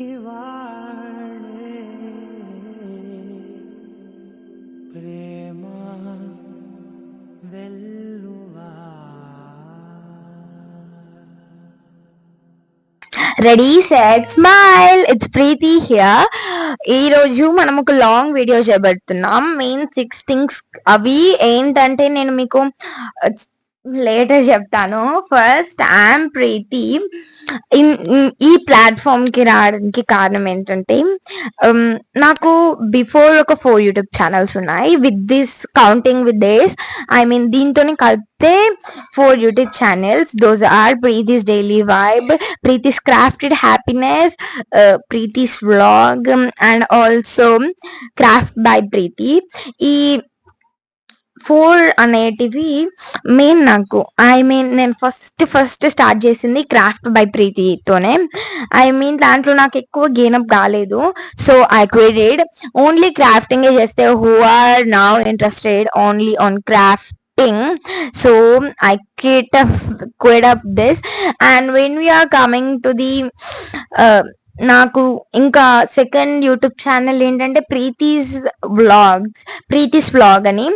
ఇవాళే ప్రేమ వెల్లువా. Ready set smile, it's Preethi here. ఈ రోజు మనం ఒక లాంగ్ వీడియో చేయబడుతున్నాం. Main 6 things. అవి ఏంటంటే నేను మీకు లేటర్ చెప్తాను. First, I'm Preethi. ఈ ప్లాట్ఫామ్ కి రావడానికి కారణం ఏంటంటే నాకు బిఫోర్ ఒక 4 యూట్యూబ్ ఛానల్స్ ఉన్నాయి. With this counting with days, I mean దీంతో కలిపితే 4 YouTube channels. Those are Preethi's daily vibe, Preethi's crafted happiness, Preethi's vlog and also craft by Preethi. ఈ 4 అనేటివి మెయిన్ నాకు. ఐ మీన్ నేను ఫస్ట్ స్టార్ట్ చేసింది క్రాఫ్ట్ బై ప్రీతితోనే. ఐ మీన్ దాంట్లో నాకు ఎక్కువ గెయిన్ అప్ కాలేదు. So I quitted. Only crafting చేస్తే who are now interested only on crafting. So I quit up this, and when we are coming to the నాకు ఇంకా second YouTube channel ఏంటంటే Preethi's vlog అని.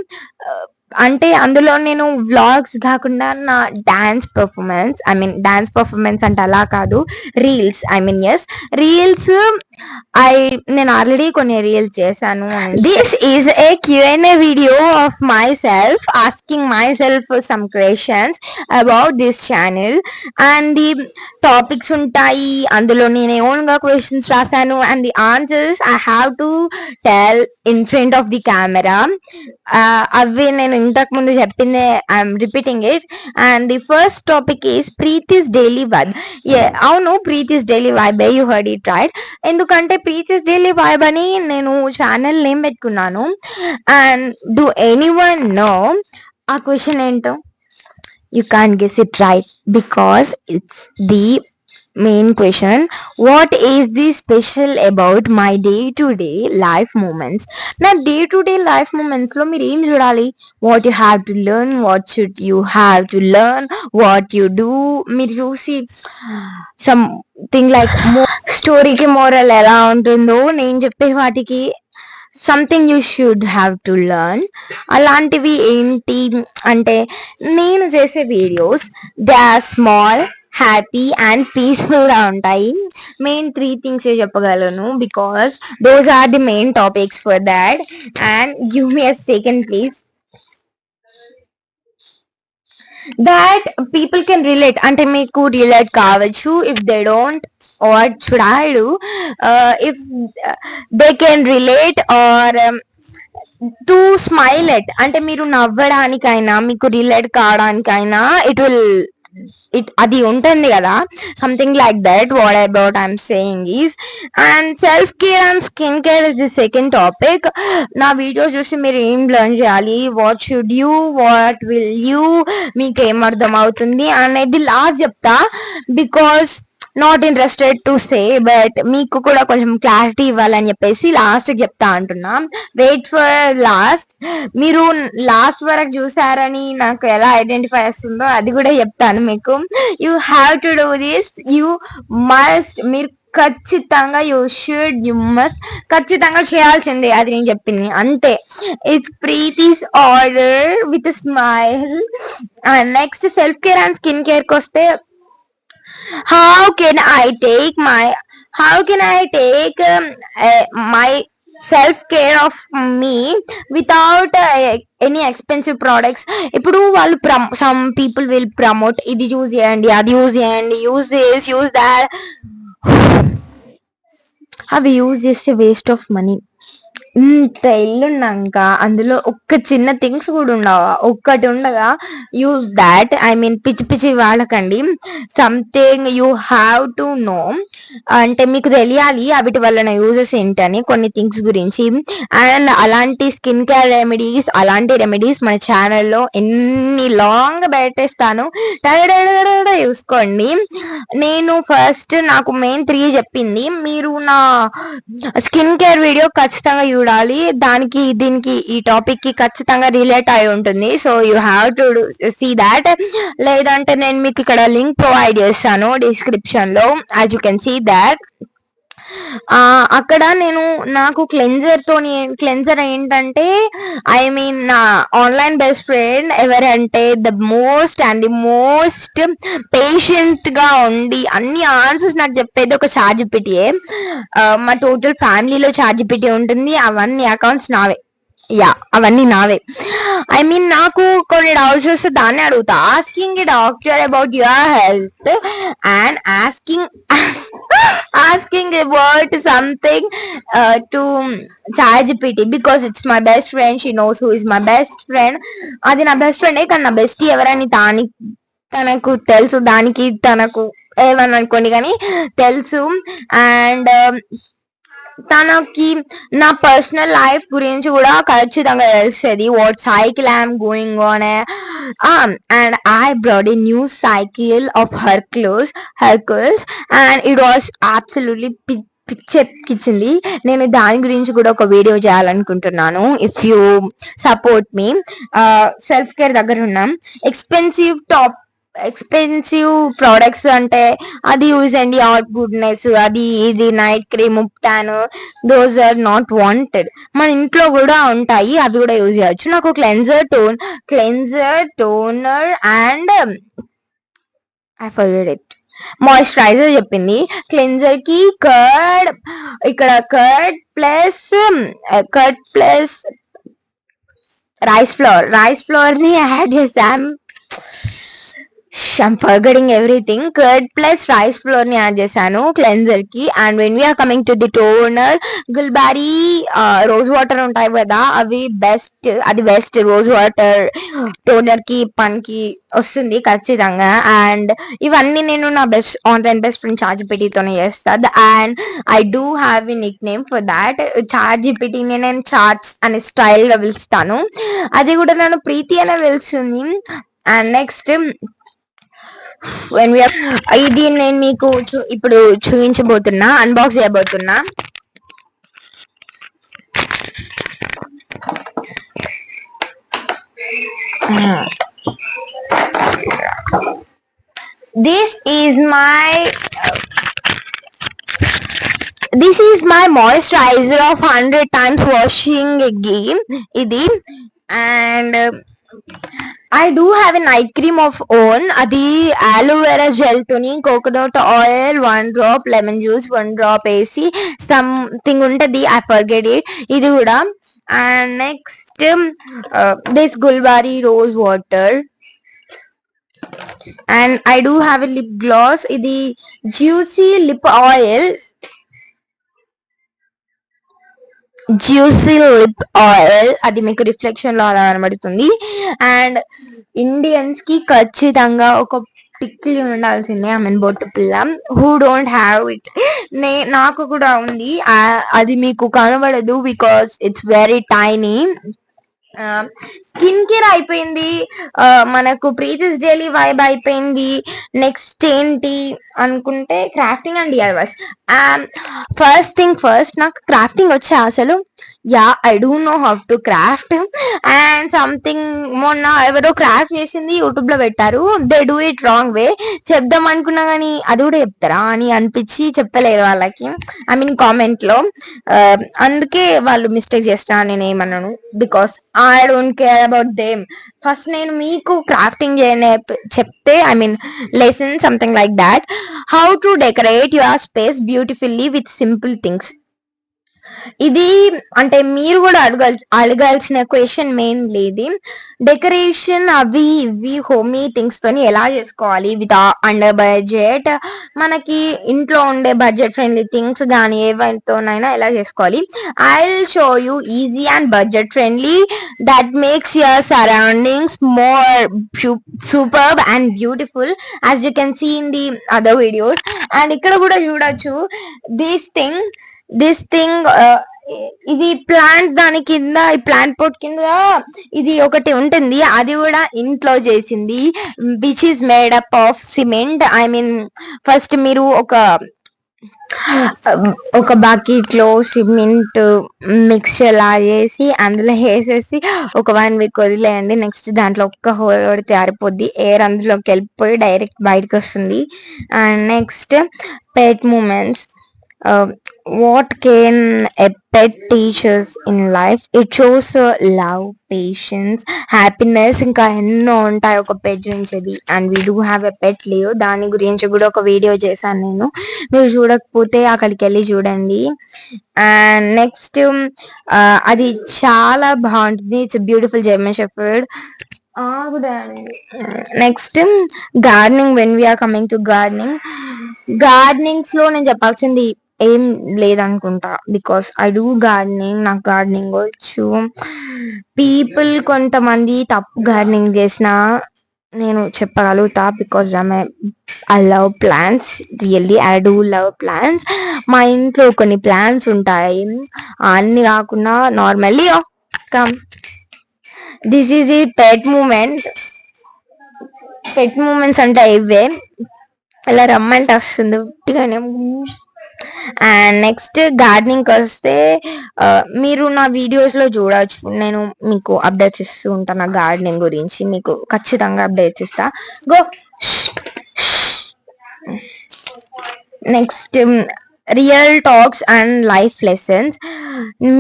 అంటే అందులో నేను వ్లాగ్స్ కాకుండా నా డాన్స్ పర్ఫార్మెన్స్ అంటే అలా కాదు, రీల్స్. రీల్స్. నేను ఆల్రెడీ కొన్ని రీల్స్ చేశాను. This is a Q&A video of myself, asking myself some questions about this channel. And the topics ఉంటాయి, అందులో నేను ఓన్ గా క్వశ్చన్స్ రాశాను. And the answers I have to tell in front of the camera. అవి నేను ఇంతకు ముందు చెప్పిందే, I'm repeating it. And the first topic is Preethi's daily vibe. అవును, Preethi's daily vibe, you heard it right. ఎందుకంటే ప్రీతిస్ డైలీ వైబ్ అని నేను ఛానల్ నేమ్ పెట్టుకున్నాను. అండ్ డూ ఎనీవన్ నో ఆ క్వశ్చన్ ఏంటో? You can't guess it right because it's the main question. What is the special about my day-to-day life moments? Na day-to-day life moments lo meer em chudali, what you have to learn, what should you have to learn, what you do. Meer chusi something like story ki moral ela untundo nenu cheppe vaatiki something you should have to learn. అలాంటివి ఏంటి అంటే, నేను చేసే videos they are small, happy and peaceful గా ఉంటాయి. Main 3 things చెప్పగలను because those are the main topics for that. And give me a second please. that people can relate, అంటే మీకు రిలేట్ కావచ్చు. If they don't, what should I do? If they can relate or to smile at, అంటే మీరు నవ్వడానికైనా మీకు relate కావడానికైనా అది ఉంటుంది కదా, something like that. What about I'm saying is. And self care and skin care is the second topic. నా videos చూసి మీరు ఏం లెర్న్ చేయాలి, what should you, what will you, మీకు ఏం అర్థం అవుతుంది అనేది లాస్ట్ చెప్తా. Because not interested to say, but మీకు కూడా కొంచెం క్లారిటీ ఇవ్వాలని చెప్పేసి లాస్ట్ చెప్తా అంటున్నా. Wait for last. మీరు లాస్ట్ వరకు చూసారని నాకు ఎలా ఐడెంటిఫై చేస్తుందో అది కూడా చెప్తాను మీకు. You have to do this, you must. మీరు ఖచ్చితంగా యూ మస్ట్ ఖచ్చితంగా చేయాల్సిందే, అది నేను చెప్పింది అంతే. It's Preethi's order with smile. Next self care and skin care కి వస్తే, how can I take my self care of me without any expensive products? ఇప్పుడు వాళ్ళు some people will promote, ఇది యూజ్ చేయండి, అది యూజ్ చేయండి, యూజ్ దిస్, యూజ్ దాట్. అవి use చేస్తే వేస్ట్ ఆఫ్ మనీ. ఇంత ఇల్లున్నాక అందులో ఒక్క చిన్న థింగ్స్ కూడా ఉండవా? ఒక్కటి ఉండగా యూజ్ దాట్. ఐ మీన్ పిచ్చి పిచ్చి వాడకండి. Something you have to know, అంటే మీకు తెలియాలి వీటి వలన యూజెస్ ఏంటని, కొన్ని థింగ్స్ గురించి. అండ్ అలాంటి స్కిన్ కేర్ రెమెడీస్, అలాంటి రెమెడీస్ మన ఛానల్లో ఎన్ని లాంగ్ పెట్టేస్తాను, చూసుకోండి. నేను ఫస్ట్ నాకు మెయిన్ 3 చెప్పింది. మీరు నా స్కిన్ కేర్ వీడియో ఖచ్చితంగా చూడాలి, దానికి దీనికి ఈ టాపిక్ కి ఖచ్చితంగా రిలేట్ అయి ఉంటుంది. So you have to see that. లేదంటే నేను మీకు ఇక్కడ లింక్ ప్రొవైడ్ చేస్తాను డిస్క్రిప్షన్ లో, as you can see that. అక్కడ నేను నాకు క్లెన్జర్ ఏంటంటే ఐ మీన్ నా ఆన్లైన్ బెస్ట్ ఫ్రెండ్ ఎవరంటే ది మోస్ట్ పేషెంట్ గా ఉండి అన్ని ఆన్సర్స్ నాకు చెప్పేది ఒక చార్జిపిటియే. మా టోటల్ ఫ్యామిలీలో చార్జిపిటి ఉంటుంది, అవన్నీ అకౌంట్స్ నావే. అవన్నీ నావే. ఐ మీన్ నాకు కొన్ని డౌట్స్ వస్తే దాన్ని అడుగుతా. Asking A doctor about your health and asking about something to ChatGPT because it's my best friend. She knows who is my best friend. అది నా బెస్ట్ ఫ్రెండే, కానీ నా బెస్టీ ఎవరని తనకు తెలుసు. దానికి తనకు ఏమని అనుకోండి కానీ తెలుసు. అండ్ తనకి నా పర్సనల్ లైఫ్ గురించి కూడా ఖచ్చితంగా తెలుస్తుంది. What cycle I'm going on. And I brought a new cycle of Hercules and it was absolutely పిచ్చెక్కించింది. నేను దాని గురించి కూడా ఒక వీడియో చేయాలనుకుంటున్నాను. If you support me. Self care దగ్గర ఉన్నాం. ఎక్స్పెన్సివ్ ప్రోడక్ట్స్ అంటే అది యూజ్ అండి, అవుట్ గుడ్నెస్, అది ఇది night cream, tan, those are not wanted. మన ఇంట్లో కూడా ఉంటాయి, అవి కూడా యూజ్ చేయొచ్చు. నాకు cleanser toner and I forget it moisturizer చెప్పింది. క్లెన్జర్ కి కర్డ్ ప్లస్ రైస్ ఫ్లోర్ ని యాడ్ చేసాం. I'm forgetting everything. Curd plus rice flour ని యాడ్ చేశాను క్లెన్జర్ కి. And when we're coming to the toner, Gulabari rose water ఉంటాయి కదా, అది బెస్ట్. రోజ్ వాటర్ టోనర్ కి పనికి వస్తుంది ఖచ్చితంగా. అండ్ ఇవన్నీ నేను నా ఆన్లైన్ బెస్ట్ ఫ్రెండ్ చార్జిపిటితోనే చేస్తాను. And I do have a nickname for that. చార్జిపిటిని నేను చార్ట్స్ అనే స్టైల్ గా పిలుస్తాను. అది కూడా నన్ను ప్రీతి అనే పిలుస్తుంది. అండ్ నెక్స్ట్ ఇది నేను మీకు ఇప్పుడు చూపించబోతున్నా, అన్బాక్స్ చేయబోతున్నా. This is my moisturizer of 100 times washing ఇది. And I do have a night cream of own. అది అలోవెరా జెల్ తోని coconut oil 1 drop, lemon juice 1 drop వేసి సంథింగ్ ఉంటది, ఐ ఫర్గెట్ ఇట్. ఇది కూడా. And next this Gulabari rose water. And I do have a lip gloss. ఇది juicy lip oil అది మీకు reflection లో అలా కనబడుతుంది. అండ్ ఇండియన్స్ కి ఖచ్చితంగా ఒక పిక్కిలి ఉండాల్సిందే, ఐ మీన్ బొట్టు పిల్ల. Who don't have it? నాకు కూడా ఉంది. అది మీకు కనబడదు because it's very tiny. Skin care అయిపోయింది, మనకు ప్రీతిస్ డైలీ వైబ్ అయిపోయింది. నెక్స్ట్ ఏంటి అనుకుంటే crafting and DIYs. First thing first, నాకు క్రాఫ్టింగ్ వచ్చే అసలు I do know how to craft. And something మొన్న ఎవరో క్రాఫ్ట్ చేసింది యూట్యూబ్ లో పెట్టారు. They do it wrong way. చెప్దాం అనుకున్నా కానీ అది కూడా చెప్తారా అని అనిపించి చెప్పలేదు వాళ్ళకి, ఐ మీన్ కామెంట్ లో. అందుకే వాళ్ళు మిస్టేక్ చేస్తా నేను ఏమన్నాను, because I don't care about them. First నేను మీకు క్రాఫ్టింగ్ చెప్తే, I mean lesson something like that. How to decorate your space beautifully with simple things. ఇది అంటే మీరు కూడా అడగాల్సిన క్వశ్చన్ మెయిన్ లేదు. డెకరేషన్ అవి ఇవి హోమీ థింగ్స్ తోని ఎలా చేసుకోవాలి విత్ అండర్ బడ్జెట్. మనకి ఇంట్లో ఉండే బడ్జెట్ ఫ్రెండ్లీ థింగ్స్ కానీ ఏవైతోనైనా ఎలా చేసుకోవాలి. I will show you easy and budget friendly that makes your surroundings more superb and beautiful as you can see in the other videos. And ఇక్కడ కూడా చూడొచ్చు దిస్ థింగ్. ఇది ప్లాంట్, దాని కింద ఈ ప్లాంట్ పోట్ కింద ఇది ఒకటి ఉంటుంది, అది కూడా ఇంట్లో చేసింది, which is made up of cement. I mean first మీరు ఒక బకెట్ లో సిమెంట్ మిక్స్చర్ లా చేసి అందులో వేసేసి ఒక 1 week వదిలేయండి. నెక్స్ట్ దాంట్లో ఒక్క హోల్ పడితే ఆరిపోద్ది, ఎయిర్ అందులోకి వెళ్ళిపోయి డైరెక్ట్ బయటకు వస్తుంది. And next pet moments. what can a pet teach us in life? It shows love, patience, happiness, ఇంకా ఎన్నో ఉంటాయి ఒక పెట్ గురించి. And we do have a pet live, దాని గురించి కూడా ఒక వీడియో చేశాను నేను. మీరు చూడకపోతే అక్కడికి వెళ్ళి చూడండి. అండ్ నెక్స్ట్ అది చాలా బాగుంటుంది. It's beautiful German shepherd. Next gardening. When we're coming to gardenings లో నేను చెప్పాల్సింది ఏం లేదనుకుంటా, బికాస్ ఐ డూ గార్డెనింగ్, నాకు గార్డెనింగ్ వచ్చు. పీపుల్ కొంతమంది తప్పు గార్డెనింగ్ చేసిన నేను చెప్పగలుగుతా, because I love plants. Really I do love plants. మా ఇంట్లో కొన్ని ప్లాంట్స్ ఉంటాయి, అన్ని కాకుండా నార్మల్లీ కమ్. దిస్ ఈజ్ ఈ పెట్ మూమెంట్స్ అంటే ఇవే. ఇలా రమ్మంటే వస్తుంది ఉట్టిగానే. అండ్ నెక్స్ట్ గార్డెనింగ్ వస్తే మీరు నా వీడియోస్ లో చూడవచ్చు, నేను మీకు అప్డేట్స్ ఇస్తూ ఉంటాను. నా గార్డెనింగ్ గురించి మీకు ఖచ్చితంగా అప్డేట్స్ ఇస్తా. Go. Next real talks and life lessons.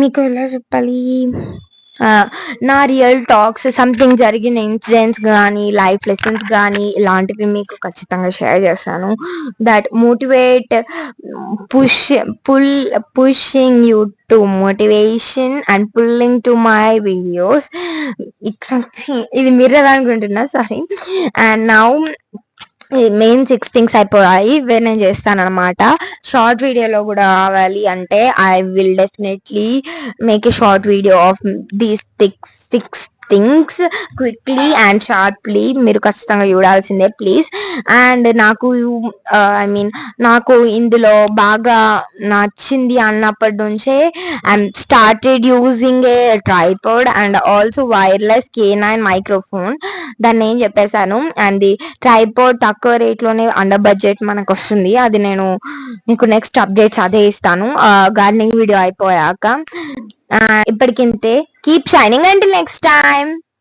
మీకు ఎలా చెప్పాలి, నా రియల్ టాక్స్, సంథింగ్ జరిగిన ఇన్సిడెంట్స్ కానీ లైఫ్ లెసన్స్ కానీ ఇలాంటివి మీకు ఖచ్చితంగా షేర్ చేస్తాను. That motivate, push pushing you to motivation and pulling to my videos. ఇక్కడ ఇది మిర్రర్ అనుకుంటున్నా, sorry. And now main 6 things అయిపోయాయి, ఇవే నేను చేస్తాను అనమాట. షార్ట్ వీడియోలో కూడా కావాలి అంటే I will definitely make a short video of these 6 things quickly and sharply. మీరు ఖచ్చితంగా చూడాల్సిందే ప్లీజ్. అండ్ నాకు ఇందులో బాగా నచ్చింది అన్నప్పటి నుంచే I'm started using a tripod and also wireless K9 microphone. దాన్ని ఏం చెప్పేశాను. అండ్ ది ట్రైపాడ్ తక్కువ రేట్ లోనే అండర్ బడ్జెట్ మనకు వస్తుంది. అది నేను మీకు నెక్స్ట్ అప్డేట్స్ అదే ఇస్తాను గార్డెనింగ్ వీడియో అయిపోయాక. ఇప్పటికింతే. Keep shining until next time.